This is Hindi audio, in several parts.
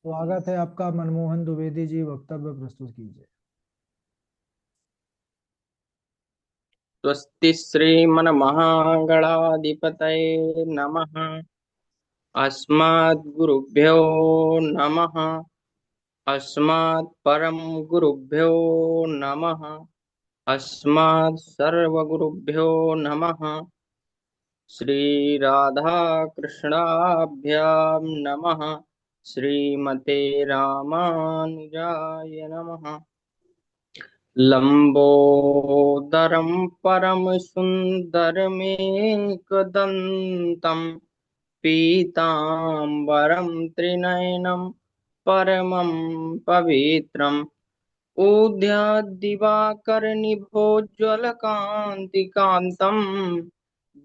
स्वागत है आपका। मनमोहन द्विवेदी जी, वक्तव्य प्रस्तुत कीजिए। स्वस्ति श्रीमन्महागणाधिपतये नमः। अस्मद्गुरुभ्यो नमः। अस्मात् परम गुरुभ्यो नमः। अस्मात् सर्वगुरुभ्यो नमः। श्रीराधा कृष्णाभ्यां नमः। श्रीमते रामानुजाय नमः। लंबोदरं परमसुन्दरमेकदन्तं पीताम्बरं त्रिनयनं परमं पवित्रम् ऊद्याद्दिवाकरनिभोज्ज्वलकान्तिकान्तं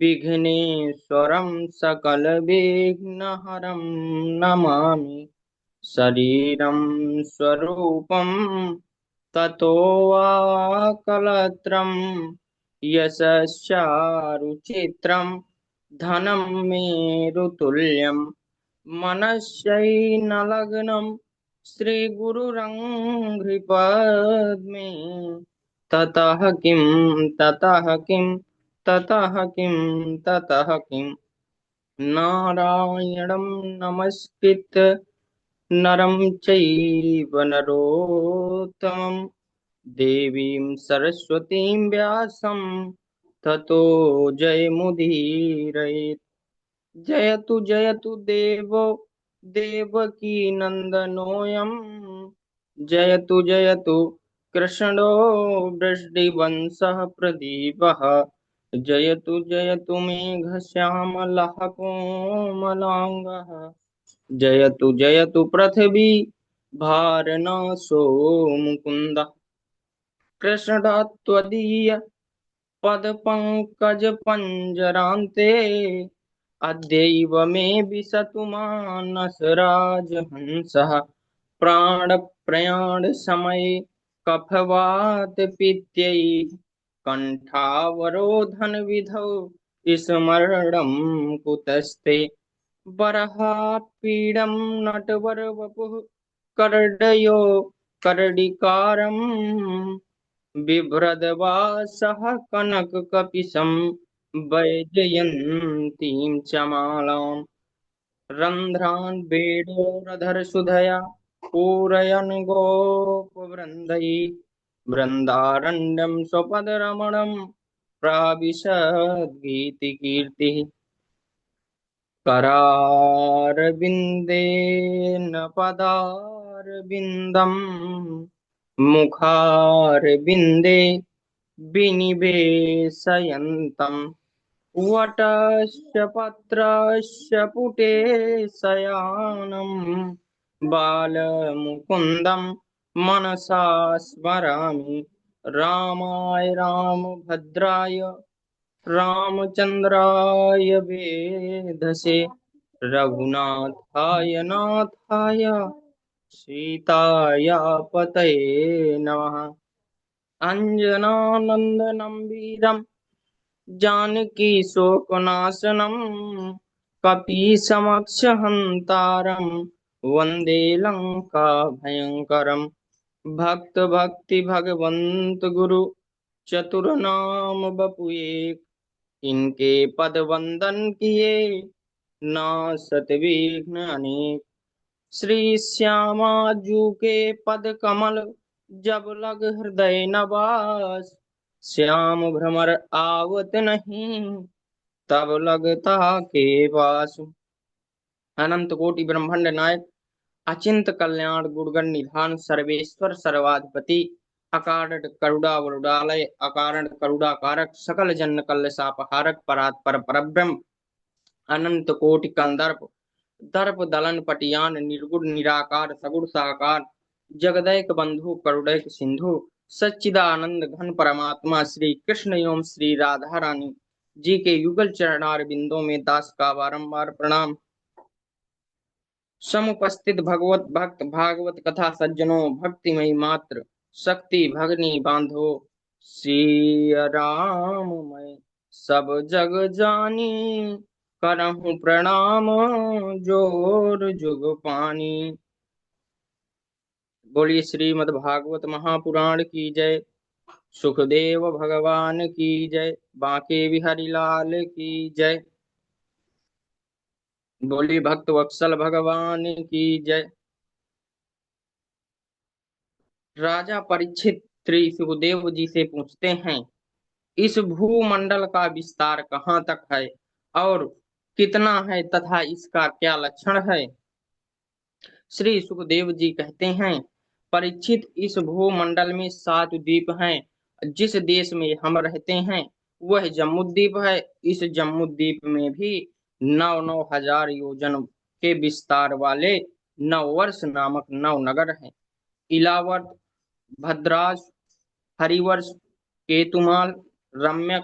विघ्नेश्वरं सकलविघ्नहरं नमामि। शरीरं स्वरूपं ततो वा कलत्रं यशस्चारुचित्रं धनं मेरुतुल्यं मनश्चैनलग्नं श्रीगुरुरङ्घ्रिपद्मे ततः किं नारायणं नमस्कृत्य नरं चैव नरोत्तमं देवीं सरस्वतीं व्यासं ततो जयमुदीरयेत्। जयतु देवो देवकी नन्दनोऽयं जयतु कृष्णो वृष्टिवंशः प्रदीपः। जयतु मेघश्यामलः कोमलाङ्गः। जयतु पृथिवी भारनाशो मुकुन्दः। कृष्णत्वदीय पदपङ्कजपञ्जरान्ते अद्यैव मे विशतु मानस राजहंसः। प्राणप्रयाणसमये कफवातपित्तैः कण्ठावरोधनविधौ स्मरणं कुतस्ते। बर्हापीडं नटवरवपुः करडयो करडिकारम् बिभ्रद्वासः कनककपिशं वैजयन्तीं च मालाम् रन्ध्रान् वेणोरधरसुधया पूरयन् गोपवृन्दैः बृन्दारण्यं स्वपदरमणं प्राविशद्गीतिकीर्तिः। करारविन्देन पदारविन्दम् मुखारविन्दे विनिवेशयन्तम् वटस्य पत्रस्य पुटे शयानम् बालमुकुन्दं मनसा स्मरामि। रामाय रामभद्राय रामचन्द्राय वेधसे रघुनाथाय नाथाय सीताय पतये नमः। अञ्जनानन्दनं वीरं जानकी शोकनाशनं कपीशमक्षहन्तारं वन्दे लङ्काभयङ्करम्। भक्त भक्ति भगवंत गुरु चतुर्नाम बपुए इनके पद वंदन किए ना सतविघ्न अनेक। श्री श्यामा जू के पद कमल जब लग हृदय नवास श्याम भ्रमर आवत नहीं तब लगता के पास। अनंत कोटि ब्रह्मांड नायक अचिंत कल्याण गुणगण निधान सर्वेश्वर सर्वाधिपति अकारण करुणा वरुणालय अकारण करुणा कारक सकल जन कल्य सापहारक परात्पर परब्रह्म अनंत कोटि कंदर्प दर्प दलन पटियान निर्गुण निराकार सगुण साकार जगदैक बंधु करुणैक सिंधु सच्चिदानंद घन परमात्मा श्री कृष्ण एवं श्री राधा रानी जी के युगल चरणार बिंदों में दास का बारंबार प्रणाम। समुपस्थित भगवत भक्त भागवत कथा सज्जनों भक्तिमय मात्र शक्ति भगनी बांधो सिया राम मैं सब जग जानी करहूँ प्रणाम जोर जुग पानी। बोलिए श्रीमद् भागवत महापुराण की जय। सुखदेव भगवान की जय। बांके बिहारी लाल की जय। बोलिए भक्त वत्सल भगवान की जय। राजा परीक्षित श्री सुखदेव जी से पूछते हैं, इस भूमंडल का विस्तार कहाँ तक है और कितना है तथा इसका क्या लक्षण है। श्री सुखदेव जी कहते हैं, परीक्षित, इस भूमंडल में 7 द्वीप हैं। जिस देश में हम रहते हैं वह जम्बूद्वीप है। इस जम्बूद्वीप में भी 9,9,000 योजन के विस्तार वाले नववर्ष नामक 9 नगर हैं। इलावर्त, भद्रास, हरिवर्ष, केतुमाल, रम्यक,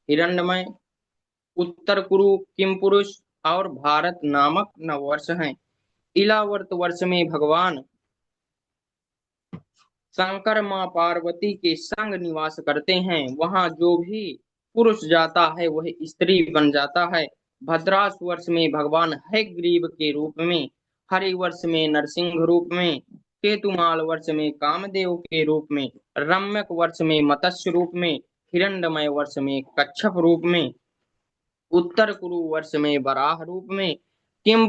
हिरण्यमय, उत्तर कुरु, किमपुरुष और भारत नामक नववर्ष हैं। इलावर्त वर्ष में भगवान शंकर माँ पार्वती के संग निवास करते हैं। वहां जो भी पुरुष जाता है वह स्त्री बन जाता है। भद्रास वर्ष में भगवान हयग्रीव के रूप में, हरि वर्ष में नरसिंह रूप में, केतुमाल वर्ष में कामदेव के रूप में, रम्यक वर्ष में मत्स्य रूप में, हिरण्यमय वर्ष में कच्छप रूप में, उत्तर कुरु वर्ष में वराह रूप में, किम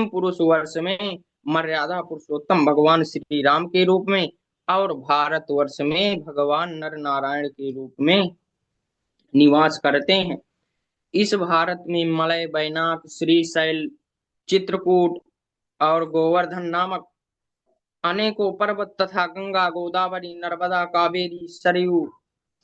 पुरुष वर्ष में मर्यादा पुरुषोत्तम भगवान श्री राम के रूप में और भारत वर्ष में भगवान नर नारायण के रूप में निवास करते हैं। इस भारत में मलय, बैनाक, श्रीशैल, चित्रकूट और गोवर्धन नामक अनेकों पर्वत तथा गंगा, गोदावरी, नर्मदा, कावेरी, सरयू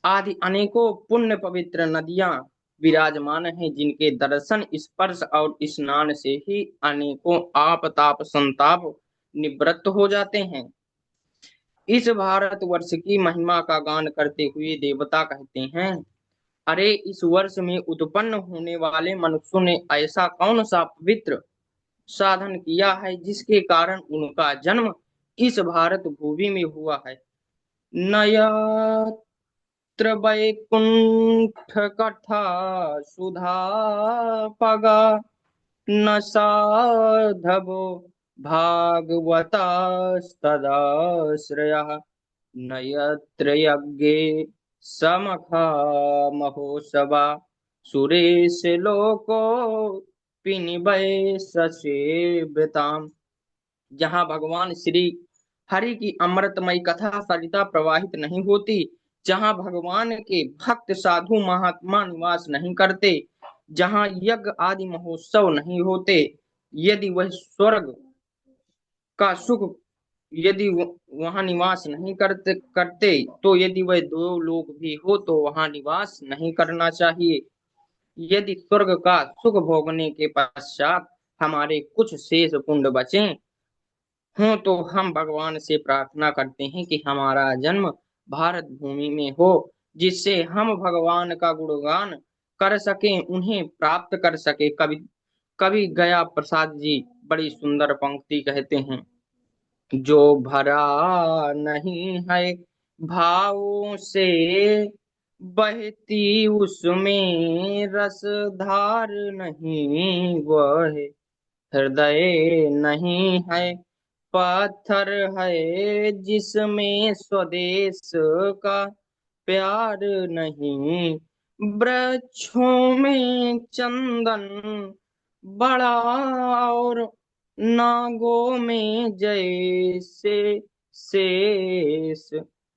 आदि अनेकों पुण्य पवित्र नदियां विराजमान हैं, जिनके दर्शन, स्पर्श और स्नान से ही अनेकों आपताप संताप निवृत्त हो जाते हैं। इस भारत वर्ष की महिमा का गान करते हुए देवता कहते हैं, अरे इस वर्ष में उत्पन्न होने वाले मनुष्यों ने ऐसा कौन सा पवित्र साधन किया है जिसके कारण उनका जन्म इस भारत भूमि में हुआ है। नया त्र वैकुंठ कथा सुधा पगा न साधवो भागवतास्तदाश्रयः न यत्र यज्ञे समखा महोत्सवा सुरेश लोको पिनिवै ससेव्यताम्। जहाँ भगवान श्री हरि की अमृतमयी कथा सरिता प्रवाहित नहीं होती, जहाँ भगवान के भक्त साधु महात्मा निवास नहीं करते, जहाँ यज्ञ आदि महोत्सव नहीं होते, यदि वह स्वर्ग का सुख यदि वहां निवास नहीं करते तो यदि वह दो लोग भी हो तो वहां निवास नहीं करना चाहिए। यदि स्वर्ग का सुख भोगने के पश्चात हमारे कुछ शेष पुण्य बचे हों तो हम भगवान से प्रार्थना करते हैं कि हमारा जन्म भारत भूमि में हो, जिससे हम भगवान का गुणगान कर सकें, उन्हें प्राप्त कर सके। कवि कवि गया प्रसाद जी बड़ी सुंदर पंक्ति कहते हैं, जो भरा नहीं है भावों से बहती उसमें रसधार नहीं वह हृदय नहीं है, पत्थर है जिसमें स्वदेश का प्यार नहीं। वृक्षों में चंदन बड़ा और नागों में जैसे शेष,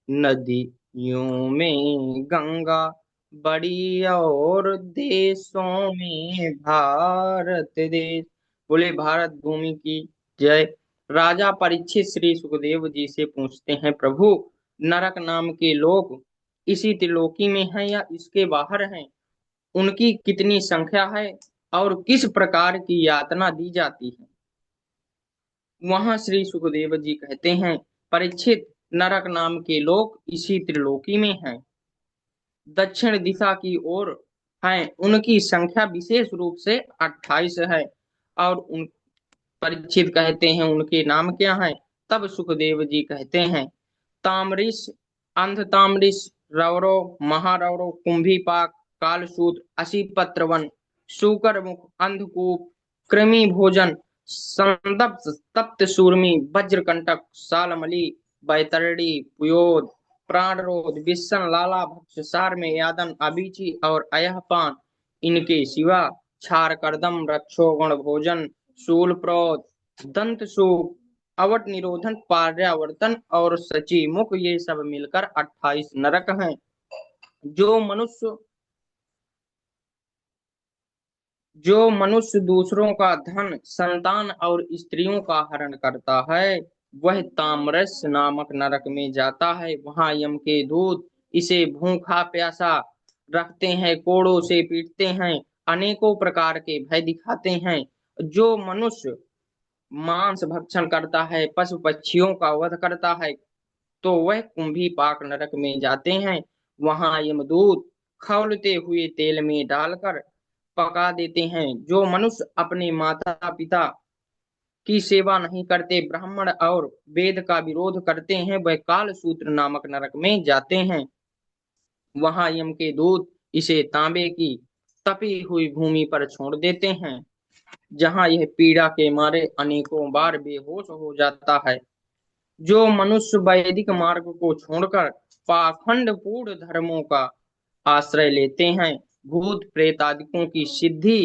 नदियों में गंगा बड़ी और देशों में भारत देश। बोले भारत भूमि की जय। राजा परीक्षित श्री सुखदेव जी से पूछते हैं, प्रभु नरक नाम के लोग इसी त्रिलोकी में हैं या इसके बाहर हैं? उनकी कितनी संख्या है और किस प्रकार की यातना दी जाती है? वहां श्री सुखदेव जी कहते हैं, परीक्षित, नरक नाम के लोग इसी त्रिलोकी में हैं, दक्षिण दिशा की ओर हैं। उनकी संख्या विशेष रूप से 28 है। और उन परीक्षित कहते हैं, उनके नाम क्या हैं? तब सुखदेव जी कहते हैं, ताम्रिश, अंधताम्रिश, रौरव, महारौरव, कुंभीपाक, कालसूत्र, असीपत्रवन, शूकर मुख, अंधकूप, कृमि भोजन, संदप्त तप्त शूर्मी वज्रकंटक सालमली बैतरणी पुयोद प्राणरोध विसन लाला भक्ष सार में यादन अबीची और अयहपान इनके सिवा क्षार करदम रक्षोगुण भोजन शूल प्रोत दंत सूप अवट निरोधन पार्यावर्तन और सची मुख ये सब मिलकर 28 नरक हैं। जो मनुष्य जो मनुष्य दूसरों का धन संतान और स्त्रियों का हरण करता है वह ताम्रस नामक नरक में जाता है। वहां यम के दूत इसे भूखा प्यासा रखते हैं, कोड़ों से पीटते हैं, अनेकों प्रकार के भय दिखाते हैं। जो मनुष्य मांस भक्षण करता है, पशु पक्षियों का वध करता है, तो वह कुंभी पाक नरक में जाते हैं। वहां यमदूत खौलते हुए तेल में डालकर पका देते हैं। जो मनुष्य अपने माता पिता की सेवा नहीं करते, ब्राह्मण और वेद का विरोध करते हैं, वह काल सूत्र नामक नरक में जाते हैं। वहां यम के दूत इसे तांबे की तपी हुई भूमि पर छोड़ देते हैं, जहां यह पीड़ा के मारे अनेकों बार बेहोश हो जाता है। जो मनुष्य वैदिक मार्ग को छोड़कर पाखंड पूर्ण धर्मों का आश्रय लेते हैं, भूत प्रेत आदिकों की सिद्धि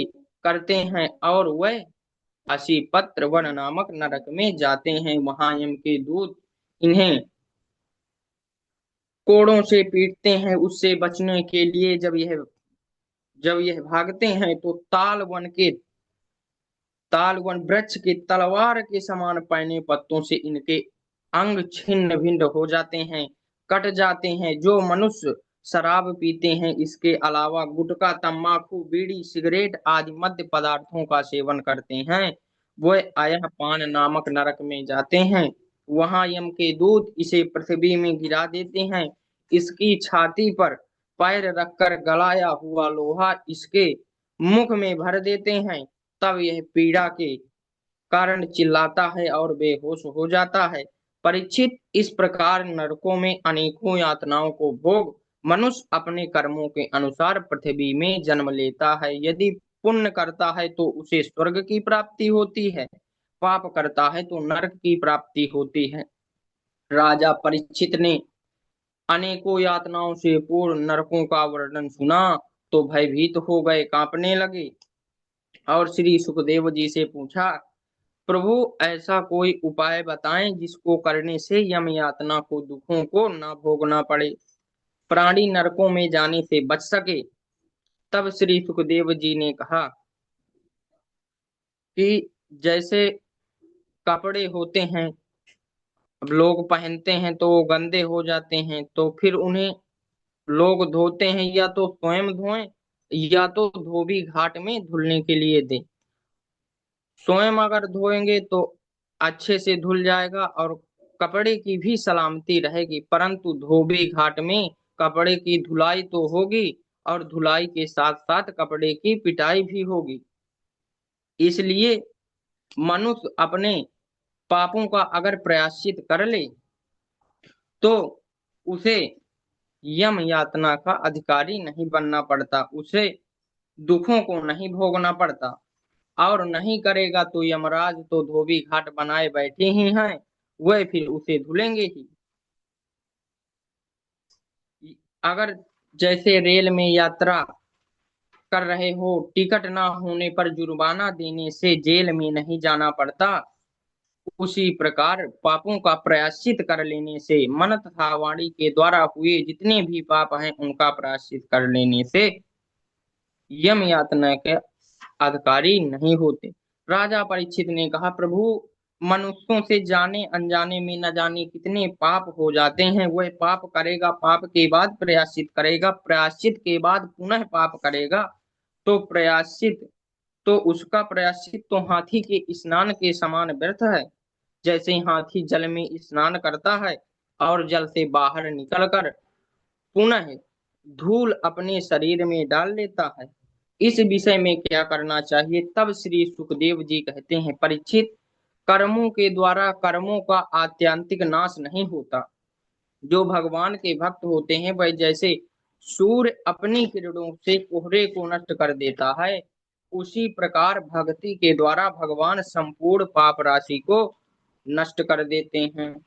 करते हैं, और वह असीपत्र वन नामक नरक में जाते हैं। वहां यम के दूत इन्हें कोड़ों से पीटते हैं। उससे बचने के लिए जब यह भागते हैं तो ताल वन वृक्ष के तलवार के समान पैने पत्तों से इनके अंग छिन्न भिन्न हो जाते हैं, कट जाते हैं। जो मनुष्य शराब पीते हैं, इसके अलावा गुटखा तंबाकू बीड़ी सिगरेट आदि मद्य पदार्थों का सेवन करते हैं, वह अयह पान नामक नरक में जाते हैं। वहां यम के दूत इसे पृथ्वी में गिरा देते हैं, इसकी छाती पर पैर रखकर गलाया हुआ लोहा इसके मुख में भर देते हैं। तब यह पीड़ा के कारण चिल्लाता है और बेहोश हो जाता है। परीक्षित, इस प्रकार नरकों में अनेकों यातनाओं को भोग मनुष्य अपने कर्मों के अनुसार पृथ्वी में जन्म लेता है। यदि पुण्य करता है तो उसे स्वर्ग की प्राप्ति होती है, पाप करता है तो नरक की प्राप्ति होती है। राजा परीक्षित ने अनेकों यातनाओं से पूर्ण नरकों का वर्णन सुना तो भयभीत हो गए, कांपने लगे और श्री सुखदेव जी से पूछा, प्रभु ऐसा कोई उपाय बताएं जिसको करने से यम यातना को दुखों को न भोगना पड़े, प्राणी नरकों में जाने से बच सके। तब श्री सुखदेव जी ने कहा कि जैसे कपड़े होते हैं, अब लोग पहनते हैं तो वो गंदे हो जाते हैं, तो फिर उन्हें लोग धोते हैं, या तो स्वयं धोएं या तो धोबी घाट में धुलने के लिए दें। स्वयं अगर धोएंगे तो अच्छे से धुल जाएगा और कपड़े की भी सलामती रहेगी, परंतु धोबी घाट में कपड़े की धुलाई तो होगी और धुलाई के साथ साथ कपड़े की पिटाई भी होगी। इसलिए मनुष्य अपने पापों का अगर प्रायश्चित कर ले तो उसे यम यातना का अधिकारी नहीं बनना पड़ता, उसे दुखों को नहीं भोगना पड़ता। और नहीं करेगा तो यमराज तो धोबी घाट बनाए बैठे ही हैं, वह फिर उसे धुलेंगे ही। अगर जैसे रेल में यात्रा कर रहे हो, टिकट ना होने पर जुर्माना देने से जेल में नहीं जाना पड़ता, उसी प्रकार पापों का प्रायश्चित कर लेने से, मन तथा वाणी के द्वारा हुए जितने भी पाप हैं उनका प्रायश्चित कर लेने से यम यातना के अधिकारी नहीं होते। राजा परीक्षित ने कहा, प्रभु मनुष्यों से जाने अनजाने में न जाने कितने पाप हो जाते हैं। वह पाप करेगा, पाप के बाद प्रायश्चित करेगा, प्रायश्चित के बाद पुनः पाप करेगा, तो उसका प्रायश्चित तो हाथी के स्नान के समान व्यर्थ है। जैसे हाथी जल में स्नान करता है और जल से बाहर निकलकर पुनः धूल अपने शरीर में डाल लेता है, इस विषय में क्या करना चाहिए। तब श्री सुखदेव जी कहते हैं, परीक्षित, कर्मों के द्वारा कर्मों का आत्यंतिक नाश नहीं होता। जो भगवान के भक्त होते हैं वह जैसे सूर्य अपनी किरणों से कोहरे को नष्ट कर देता है, उसी प्रकार भक्ति के द्वारा भगवान संपूर्ण पाप राशि को नष्ट कर देते हैं।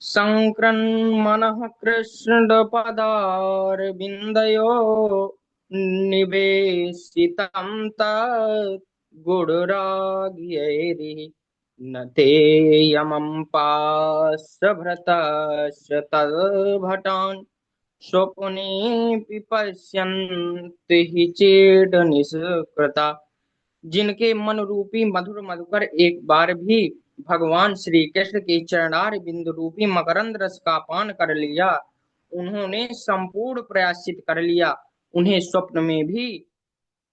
संक्रमणः कृष्णपदारविन्दयो निवेशितं तत् गुणराग्यैरिः न ते यमं पार्श्वभृतस्य तद्भटान् स्वप्नेऽपि पश्यन्ति हि चेद निष्कृता। जिनके मन रूपी मधुर मधुकर एक बार भी भगवान श्री कृष्ण के चरणार बिंदु रूपी मकरंद रस का पान कर लिया, उन्होंने संपूर्ण प्रायश्चित कर लिया। उन्हें स्वप्न में भी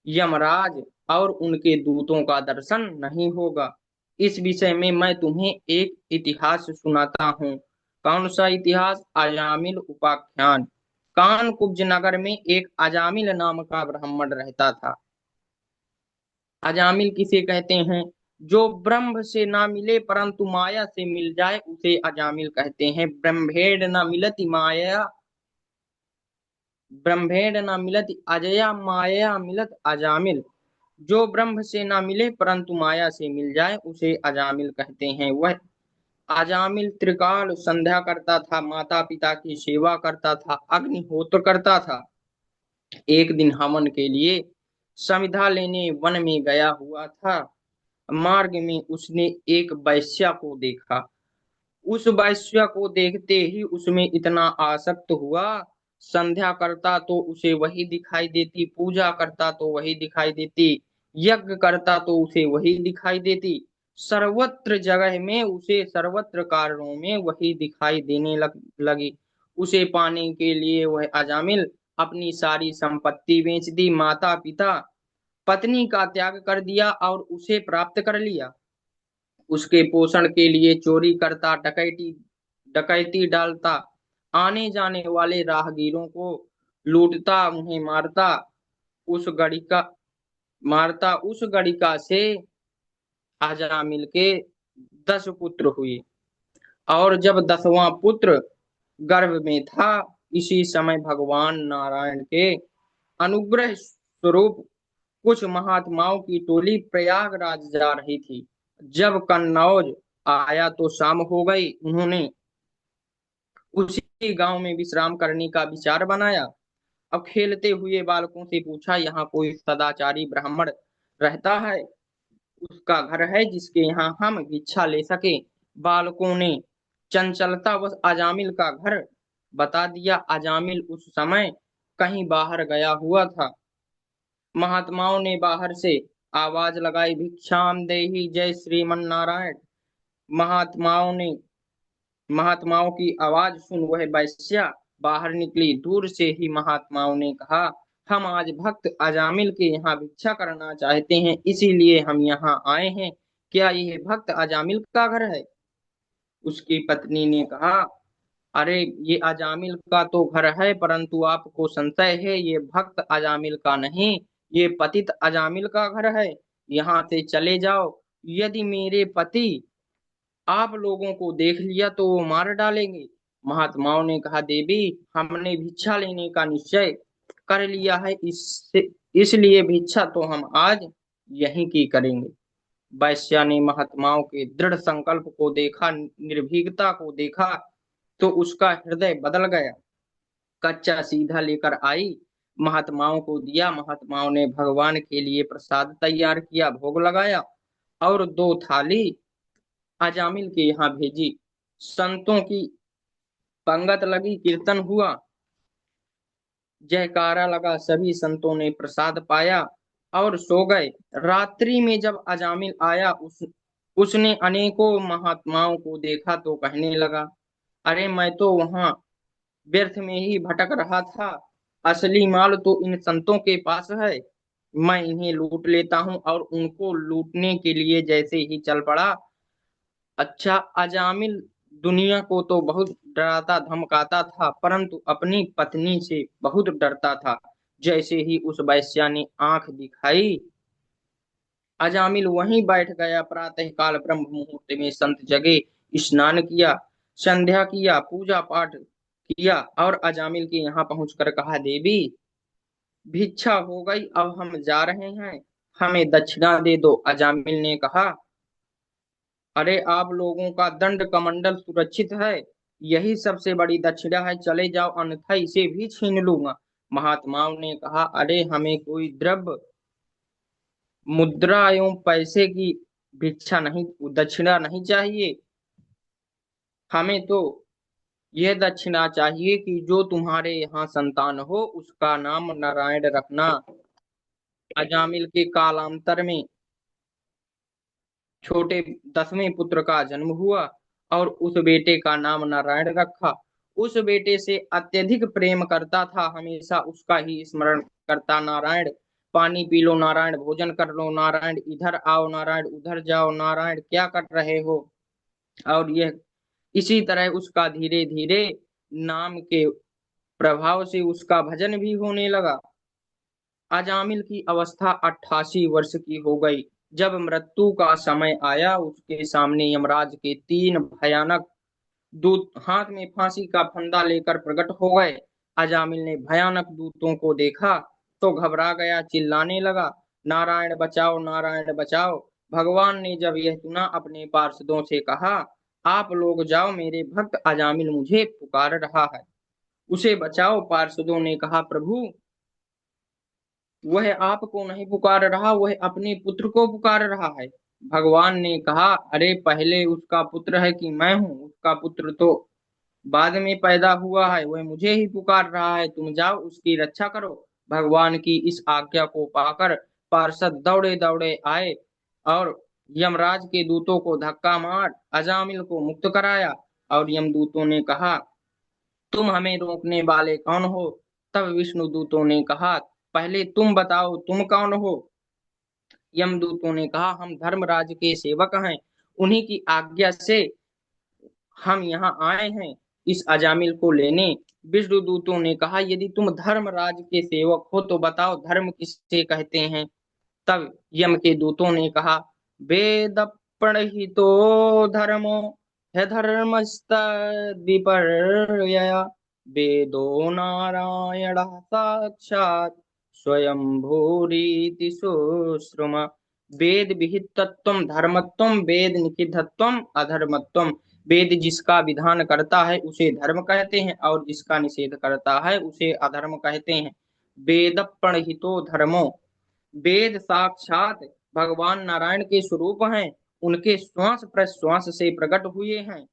यमराज और उनके दूतों का दर्शन नहीं होगा। इस विषय में मैं तुम्हें एक इतिहास सुनाता हूँ। कौन सा इतिहास? अजामिल उपाख्यान। कानकुब्ज नगर में एक अजामिल नाम का ब्राह्मण रहता था। अजामिल किसे कहते हैं? जो ब्रह्म से ना मिले परंतु माया से मिल जाए उसे अजामिल कहते हैं। ब्रह्मेण न मिलति माया, ब्रह्मेण न मिलति अजया, माया मिलत अजामिल। जो ब्रह्म से ना मिले परंतु माया से मिल जाए उसे अजामिल कहते हैं। वह अजामिल त्रिकाल संध्या करता था, माता पिता की सेवा करता था, अग्निहोत्र करता था। एक दिन हवन के लिए समिधा लेने वन में गया हुआ था। मार्ग में उसने एक वैश्या को देखा। उस वैश्या को देखते ही उसमें इतना आसक्त हुआ, संध्या करता तो उसे वही दिखाई देती, पूजा करता तो वही दिखाई देती, यज्ञ करता तो उसे वही दिखाई देती, सर्वत्र जगह में उसे सर्वत्र कारणों में वही दिखाई देने लगी। उसे पाने के लिए वह अजामिल अपनी सारी संपत्ति बेच दी, माता पिता पत्नी का त्याग कर दिया और उसे प्राप्त कर लिया। उसके पोषण के लिए चोरी करता, डकैती डालता, आने जाने वाले राहगीरों को लूटता, उन्हें उस गड़िका उस गड़िका से अजामिल के 10 पुत्र हुए। और जब 10वां पुत्र गर्भ में था, इसी समय भगवान नारायण के अनुग्रह स्वरूप कुछ महात्माओं की टोली प्रयागराज जा रही थी। जब कन्नौज आया तो शाम हो गई। उन्होंने उसी गांव में विश्राम करने का विचार बनाया। अब खेलते हुए बालकों से पूछा, यहाँ कोई सदाचारी ब्राह्मण रहता है? उसका घर है जिसके यहाँ हम भिक्षा ले सके? बालकों ने चंचलतावश अजामिल का घर बता दिया। अजामिल उस समय कहीं बाहर गया हुआ था। महात्माओं ने बाहर से आवाज लगाई, भिक्षाम देहि जय श्रीमन नारायण। महात्माओं ने महात्माओं की आवाज सुन वह वैश्या बाहर निकली। दूर से ही महात्माओं ने कहा, हम आज भक्त अजामिल के यहाँ भिक्षा करना चाहते हैं, इसीलिए हम यहाँ आए हैं। क्या यह भक्त अजामिल का घर है? उसकी पत्नी ने कहा, अरे ये अजामिल का तो घर है, परंतु आपको संशय है, ये भक्त अजामिल का नहीं, ये पतित अजामिल का घर है। यहाँ से चले जाओ। यदि मेरे पति आप लोगों को देख लिया तो वो मार डालेंगे। महात्माओं ने कहा, देवी हमने भिक्षा लेने का निश्चय कर लिया है, इसलिए भिक्षा तो हम आज यहीं की करेंगे। वैश्या ने महात्माओं के दृढ़ संकल्प को देखा, निर्भीकता को देखा तो उसका हृदय बदल गया। कच्चा सीधा लेकर आई, महात्माओं को दिया। महात्माओं ने भगवान के लिए प्रसाद तैयार किया, भोग लगाया और 2 थाली अजामिल के यहाँ भेजी। संतों की पंगत लगी, कीर्तन हुआ, जयकारा लगा, सभी संतों ने प्रसाद पाया और सो गए। रात्रि में जब अजामिल आया, उसने अनेकों महात्माओं को देखा तो कहने लगा, अरे मैं तो वहां व्यर्थ में ही भटक रहा था, असली माल तो इन संतों के पास है। मैं इन्हें लूट लेता हूँ। और उनको लूटने के लिए जैसे ही चल पड़ा। अच्छा, अजामिल दुनिया को तो बहुत डराता धमकाता था, परंतु अपनी पत्नी से बहुत डरता था। जैसे ही उस वैश्या ने आंख दिखाई, अजामिल वहीं बैठ गया। प्रातः काल ब्रह्म मुहूर्त में संत जगे, स्नान किया, संध्या किया, पूजा पाठ किया और अजामिल के यहाँ पहुंचकर कहा, देवी भिक्षा हो गई, अब हम जा रहे हैं, हमें दक्षिणा दे दो। अजामिल ने कहा, अरे आप लोगों का दंड कमंडल सुरक्षित है, यही सबसे बड़ी दक्षिणा है, चले जाओ अन्यथा इसे भी छीन लूंगा। महात्माओं ने कहा, अरे हमें कोई द्रव्य मुद्रा एवं पैसे की भिक्षा नहीं, दक्षिणा नहीं चाहिए। हमें तो यह दक्षिणा चाहिए कि जो तुम्हारे यहाँ संतान हो उसका नाम नारायण रखना। अजामिल के कालांतर में छोटे 10वें पुत्र का जन्म हुआ और उस बेटे का नाम नारायण रखा। उस बेटे से अत्यधिक प्रेम करता था, हमेशा उसका ही स्मरण करता। नारायण पानी पी लो, नारायण भोजन कर लो, नारायण इधर आओ, नारायण उधर जाओ, नारायण क्या कर रहे हो। और यह इसी तरह उसका धीरे धीरे नाम के प्रभाव से उसका भजन भी होने लगा। अजामिल की अवस्था 88 वर्ष की हो गई। जब मृत्यु का समय आया, उसके सामने यमराज के 3 भयानक दूत हाथ में फांसी का फंदा लेकर प्रकट हो गए। अजामिल ने भयानक दूतों को देखा तो घबरा गया, चिल्लाने लगा, नारायण बचाओ, नारायण बचाओ। भगवान ने जब यह सुना, अपने पार्षदों से कहा, आप लोग जाओ, मेरे भक्त अजामिल मुझे पुकार रहा है, उसे बचाओ। पार्षदों ने कहा, प्रभु वह आपको नहीं पुकार रहा, वह अपने पुत्र को पुकार रहा है। भगवान ने कहा, अरे पहले उसका पुत्र है कि मैं हूँ, उसका पुत्र तो बाद में पैदा हुआ है, वह मुझे ही पुकार रहा है, तुम जाओ उसकी रक्षा करो। भगवान की इस आज्ञा को पाकर पार्षद दौड़े दौड़े आए और यमराज के दूतों को धक्का मार अजामिल को मुक्त कराया। और यमदूतों ने कहा, तुम हमें रोकने वाले कौन हो। तब विष्णु दूतों ने कहा, पहले तुम बताओ तुम कौन हो। यमदूतों ने कहा, हम धर्मराज के सेवक हैं, उन्हीं की आज्ञा से हम यहाँ आए हैं इस अजामिल को लेने। विष्णु दूतों ने कहा, यदि तुम धर्मराज के सेवक हो तो बताओ धर्म किसे कहते हैं। तब यम के दूतों ने कहा, वेद प्रणहितो धर्मो है धर्मस्त विपर्यया, वेदो नारायण साक्षात स्वयं भूरीति सुश्रुम। वेद विहित तत्व धर्मत्व, वेद निषिद्धत्व अधर्मत्व। वेद जिसका विधान करता है उसे धर्म कहते हैं और जिसका निषेध करता है उसे अधर्म कहते हैं। वेद प्रणहितो धर्मो, वेद साक्षात भगवान नारायण के स्वरूप हैं, उनके श्वास प्रश्वास से प्रकट हुए हैं।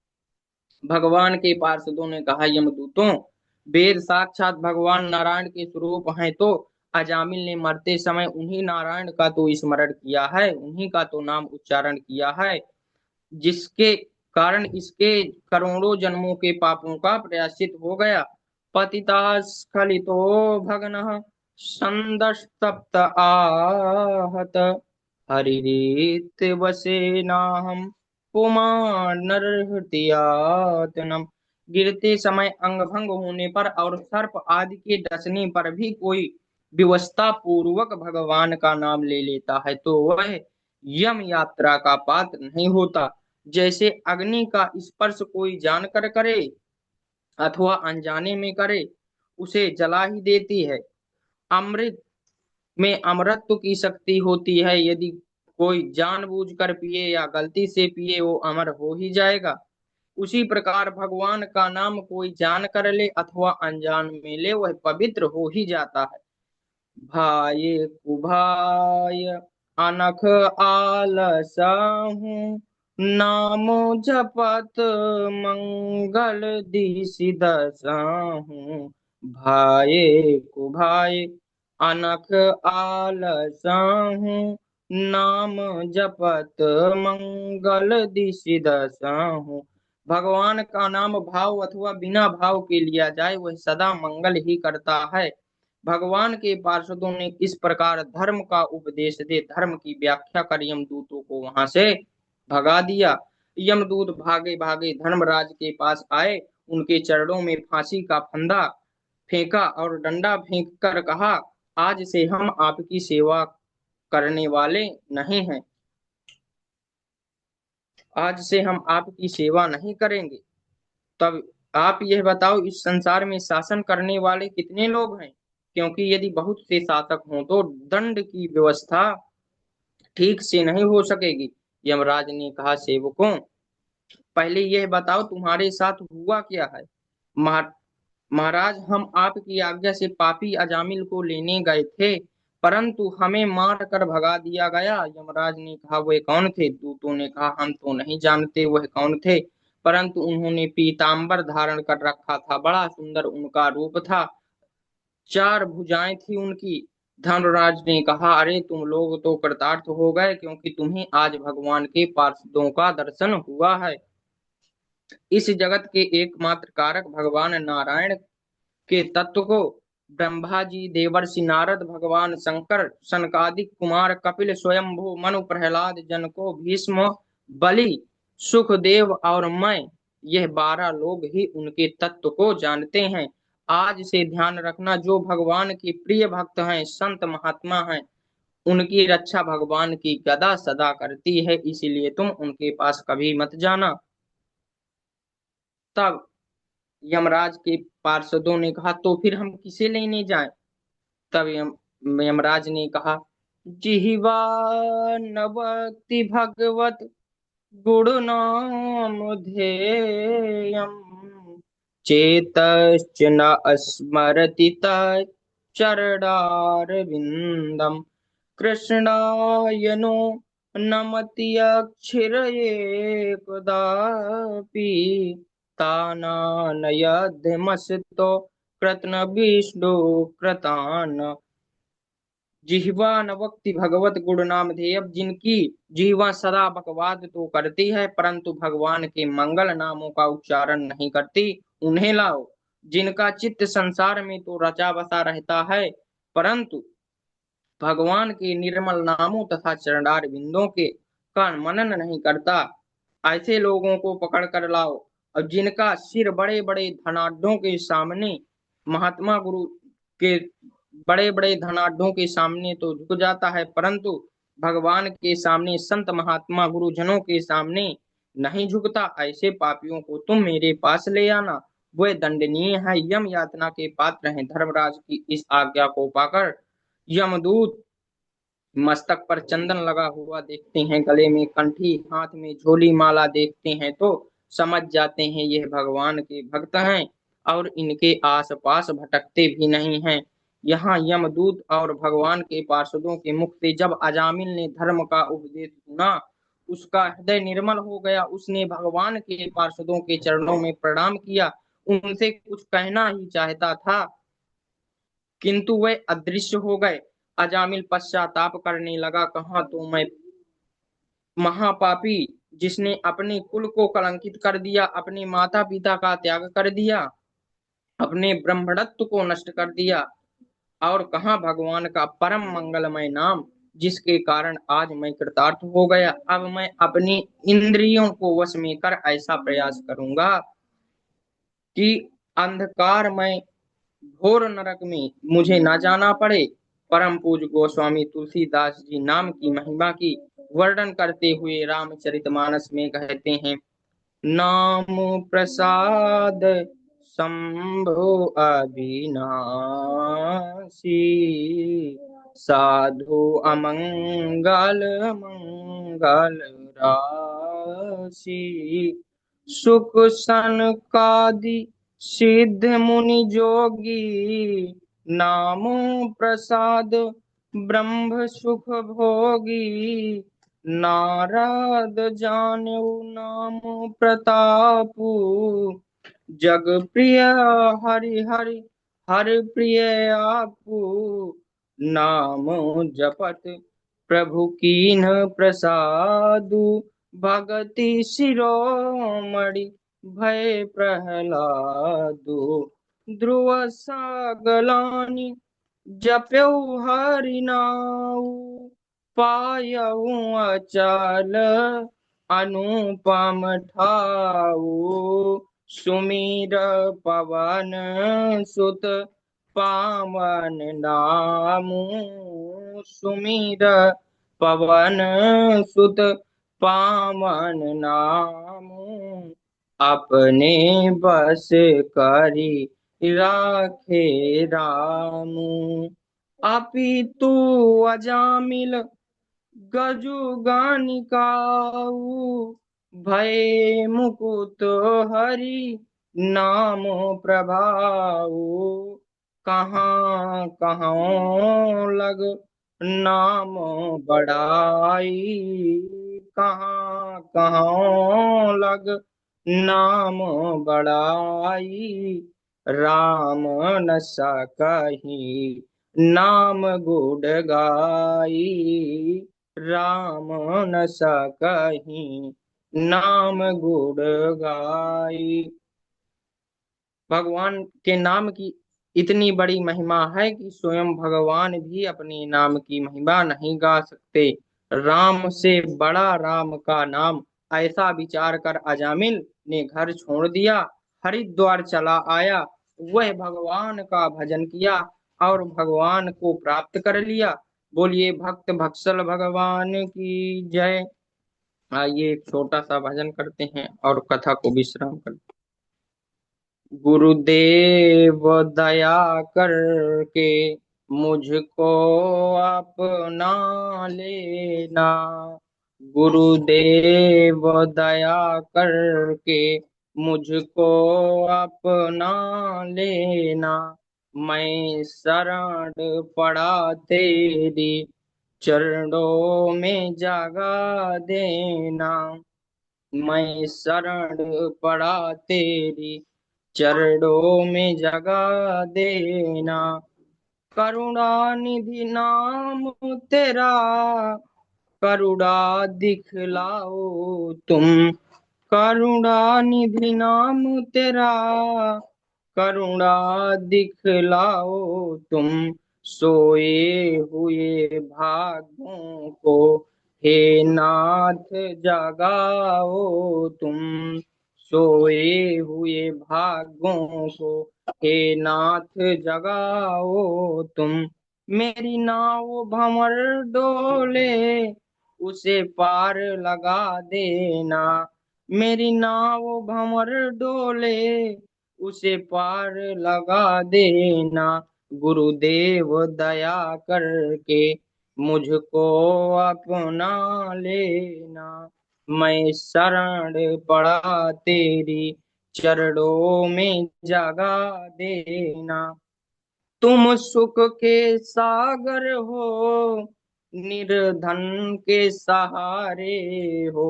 भगवान के पार्षदों ने कहा, यमदूतों वेद साक्षात भगवान नारायण के स्वरूप हैं, तो अजामिल ने मरते समय उन्हीं नारायण का तो स्मरण किया है, उन्हीं का तो नाम उच्चारण किया है, जिसके कारण इसके करोड़ों जन्मों के पापों का प्रायश्चित हो गया। पतिता स्खलितो भग्नः संदस्तप्त आहत, हरिरीत वसेनाहम पुमानर्हृतयातनम। गिरते समय अंग भंग होने पर और सर्प आदि के डसने पर भी कोई व्यवस्था पूर्वक भगवान का नाम ले लेता है तो वह यम यात्रा का पात्र नहीं होता। जैसे अग्नि का स्पर्श कोई जानकर करे अथवा अनजाने में करे, उसे जला ही देती है। अमृत में अमरत्व की शक्ति होती है, यदि कोई जानबूझकर पिए या गलती से पिए वो अमर हो ही जाएगा। उसी प्रकार भगवान का नाम कोई जान कर ले अथवा अनजान में ले, वह पवित्र हो ही जाता है। भाये कुभाय अनख आलसाहू, नामो जपत मंगल दिशि दसाहू। भाये कुभाय अनख आलसाहू, नाम जपत मंगल दिशि दसाहू। भगवान का नाम भाव अथवा बिना भाव के लिया जाए वह सदा मंगल ही करता है। भगवान के पार्षदों ने इस प्रकार धर्म का उपदेश दे धर्म की व्याख्या कर यमदूतों को वहां से भगा दिया। यमदूत भागे भागे धर्मराज के पास आए, उनके चरणों में फांसी का फंदा फेंका और डंडा फेंक कर कहा, आज से हम आपकी सेवा करने वाले नहीं हैं, आज से हम आपकी सेवा नहीं करेंगे। तब आप यह बताओ, इस संसार में शासन करने वाले कितने लोग हैं, क्योंकि यदि बहुत से शासक हों तो दंड की व्यवस्था ठीक से नहीं हो सकेगी। यमराज ने कहा, सेवकों, पहले यह बताओ तुम्हारे साथ हुआ क्या है। महा- महाराज, हम आपकी आज्ञा से पापी अजामिल को लेने गए थे, परंतु हमें मार कर भगा दिया गया। यमराज ने कहा, वे कौन थे। दूतों ने कहा, हम तो नहीं जानते वह कौन थे, परंतु उन्होंने पीतांबर धारण कर रखा था, बड़ा सुंदर उनका रूप था, 4 भुजाएं थी उनकी। धर्मराज ने कहा, अरे तुम लोग तो कृतार्थ हो गए, क्योंकि तुम्हें आज भगवान के पार्षदों का दर्शन हुआ है। इस जगत के एकमात्र कारक भगवान नारायण के तत्व को ब्रह्मा जी, देवर्षि नारद, भगवान शंकर, सनकादिक कुमार, कपिल, स्वयंभू, मनु, प्रहलाद, जनको, भीष्म, बलि, सुखदेव और मैं, यह 12 लोग ही उनके तत्व को जानते हैं। आज से ध्यान रखना, जो भगवान के प्रिय भक्त हैं, संत महात्मा हैं, उनकी रक्षा भगवान की गदा सदा करती है, इसीलिए तुम उनके पास कभी मत जाना। तब यमराज के पार्षदों ने कहा, तो फिर हम किसे लेने जाएं। तब यमराज ने कहा, जिह्वा नवति भगवत गुण नाम ध्येयम्, चेतश्च न स्मरति चरणारविन्दम्, कृष्णाय नो नमति अक्षिरये कदापि, तानानयध्मसतो कृत्न विष्णु कृतान्। जिह्वा न वक्ति भगवत गुण नाम ध्येय, जिनकी जिह्वा सदा बकवाद तो करती है, परंतु भगवान के मंगल नामों का उच्चारण नहीं करती, उन्हें लाओ। जिनका चित्त संसार में तो रचा बसा रहता है, परंतु भगवान के निर्मल नामों तथा चरणार बिंदों के का मनन नहीं करता, ऐसे लोगों को पकड़ कर लाओ। और जिनका सिर बड़े बड़े धनाढ़ों के सामने, महात्मा गुरु के बड़े बड़े धनाढ़ों के सामने तो झुक जाता है, परंतु भगवान के सामने, संत महात्मा गुरुजनों के सामने नहीं झुकता, ऐसे पापियों को तुम मेरे पास ले आना, वे दंडनीय है, यम यातना के पात्र हैं। धर्मराज की इस आज्ञा को पाकर यमदूत मस्तक पर चंदन लगा हुआ देखते हैं, गले में कंठी, हाथ में झोली माला देखते हैं तो समझ जाते हैं यह भगवान के भक्त हैं और इनके आसपास भटकते भी नहीं हैं। यहाँ यमदूत और भगवान के पार्षदों के मुख से जब अजामिल ने धर्म का उपदेश सुना, उसका हृदय निर्मल हो गया, उसने भगवान के पार्षदों के चरणों में प्रणाम किया, उनसे कुछ कहना ही चाहता था, किंतु वे अदृश्य हो गए। अजामिल पश्चाताप करने लगा, कहा तो मैं महापापी, जिसने अपने कुल को कलंकित कर दिया, अपने माता पिता का त्याग कर दिया, अपने ब्रह्मणत्व को नष्ट कर दिया, और कहा भगवान का परम मंगलमय नाम, जिसके कारण आज मैं कृतार्थ हो गया। अब मैं अपनी इंद्रियों को वश में कर ऐसा प्रयास करूंगा कि अंधकार में घोर नरक में मुझे ना जाना पड़े। परम पूज्य गोस्वामी तुलसीदास जी नाम की महिमा की वर्णन करते हुए रामचरितमानस में कहते हैं, नाम प्रसाद शंभु अविनाशी, साधु अमंगल मंगल राशि, सुख सनकादि सिद्ध मुनि जोगी, नाम प्रसाद ब्रह्म सुख भोगी, नारद जानु नाम प्रतापु, जग प्रिय हरि हरि हरि प्रिय आपू, नाम जपत प्रभु कीन प्रसादु, भगति शिरोमणि भय प्रहलादु, ध्रुव सागलानि जप्यौ हरि नाउ, पायऊ अचल अनुपम ठाऊ, सुमीर पवन सुत पावन नामु, सुमीर पवन सुत पावन नामु, अपने बस करी राखे राम। अपितु अजामिल गजुगानिकाऊ, भय मुकुट हरि नाम प्रभाऊ। कहाँ कहाँ लग नाम बढ़ाई, कहाँ कहाँ लग नाम बढ़ाई। राम न सकहि नाम गुण गाई, राम न सकहि नाम गुण गाई। भगवान के नाम की इतनी बड़ी महिमा है कि स्वयं भगवान भी अपने नाम की महिमा नहीं गा सकते। राम से बड़ा राम का नाम, ऐसा विचार कर अजामिल ने घर छोड़ दिया, हरिद्वार चला आया। वह भगवान का भजन किया और भगवान को प्राप्त कर लिया। बोलिए भक्त भक्सल भगवान की जय। आइए एक छोटा सा भजन करते हैं और कथा को विश्राम करते हैं। गुरुदेव दया करके मुझको अपना लेना, गुरुदेव दया करके मुझको अपना लेना। मैं शरण पड़ा तेरी चरणों में जगा देना, मैं शरण पड़ा तेरी चरणों में जगा देना। करुणा निधि नाम तेरा करुणा दिखलाओ तुम, करुणा निधि नाम तेरा करुणा दिखलाओ तुम। सोए हुए भागों को हे नाथ जगाओ तुम, सोए हुए भागों को हे नाथ जगाओ तुम। मेरी नाव भंवर डोले उसे पार लगा देना, मेरी नाव भंवर डोले उसे पार लगा देना। गुरुदेव दया करके मुझको अपना लेना, मैं शरण पड़ा तेरी चरणों में जगा देना। तुम सुख के सागर हो, निर्धन के सहारे हो,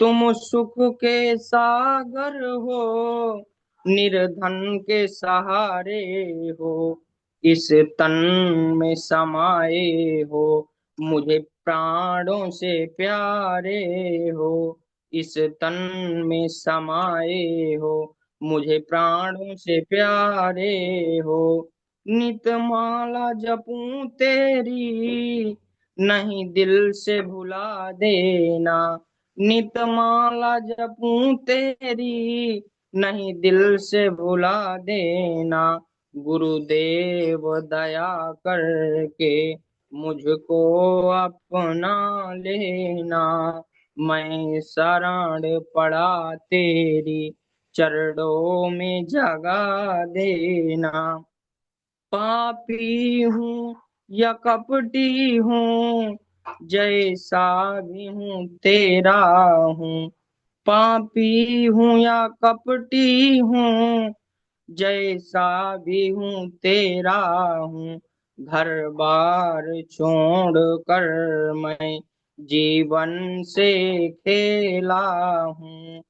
तुम सुख के सागर हो, निर्धन के सहारे हो। इस तन में समाये हो, मुझे प्राणों से प्यारे हो। इस तन में समाये हो, मुझे प्राणों से प्यारे हो। नित माला जपूं तेरी नहीं दिल से भुला देना, नित माला जपूं तेरी नहीं दिल से भुला देना। गुरुदेव दया करके मुझको अपना लेना, मैं शरण पड़ा तेरी चरणों में जगा देना। पापी हूँ या कपटी हूँ, जैसा भी हूँ तेरा हूँ। पापी हूँ या कपटी हूँ, जैसा भी हूँ तेरा हूँ। घर बार छोड़ कर मैं जीवन से खेला हूँ,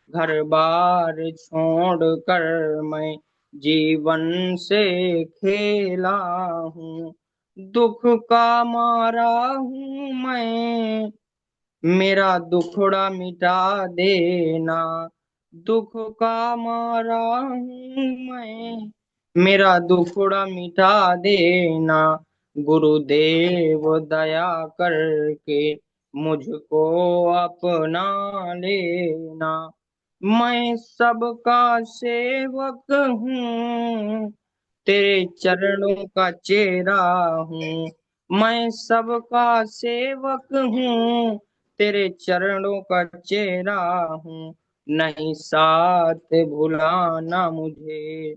घर बार छोड़ कर मैं जीवन से खेला हूँ। दुख का मारा हूँ मैं, मेरा दुखड़ा मिटा देना। दुख का मारा हूँ मैं, मेरा दुखड़ा मिटा देना। गुरुदेव दया करके मुझको अपना लेना, मैं सबका सेवक हूँ, तेरे चरणों का चेहरा हूँ। मैं सबका सेवक हूँ, तेरे चरणों का चेहरा हूँ। नहीं साथ भुलाना मुझे,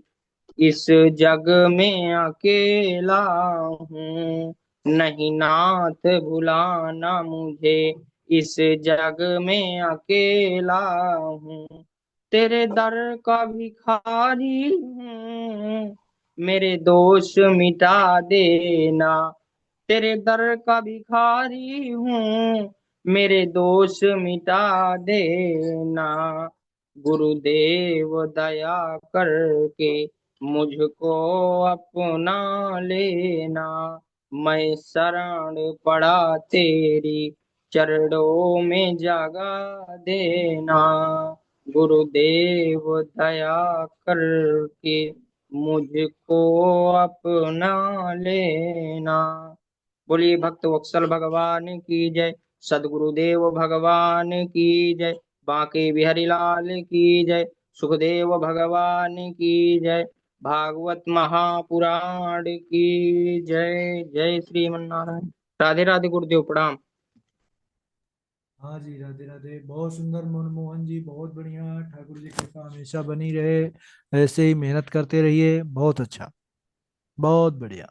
इस जग में अकेला हूँ, नहीं नाथ भुलाना मुझे, इस जग में अकेला हूँ। तेरे दर का भिखारी हूँ, मेरे दोष मिटा देना। तेरे दर का भिखारी हूँ, मेरे दोष मिटा देना। गुरुदेव दया करके मुझको अपना लेना। मैं शरण पड़ा तेरी चरणों में जगा देना। गुरुदेव दया करके मुझको अपना लेना। बोलिए भक्त वत्सल भगवान की जय। सदगुरुदेव भगवान की जय। बांके बिहारी लाल की जय। सुखदेव भगवान की जय। भागवत महापुराण की जय। जय श्रीमन्नारायण। राधे राधे गुरुदेव प्रणाम। हाँ जी, राधे राधे। बहुत सुंदर मनमोहन जी, बहुत बढ़िया। ठाकुर जी की कृपा हमेशा बनी रहे, ऐसे ही मेहनत करते रहिए। बहुत अच्छा, बहुत बढ़िया।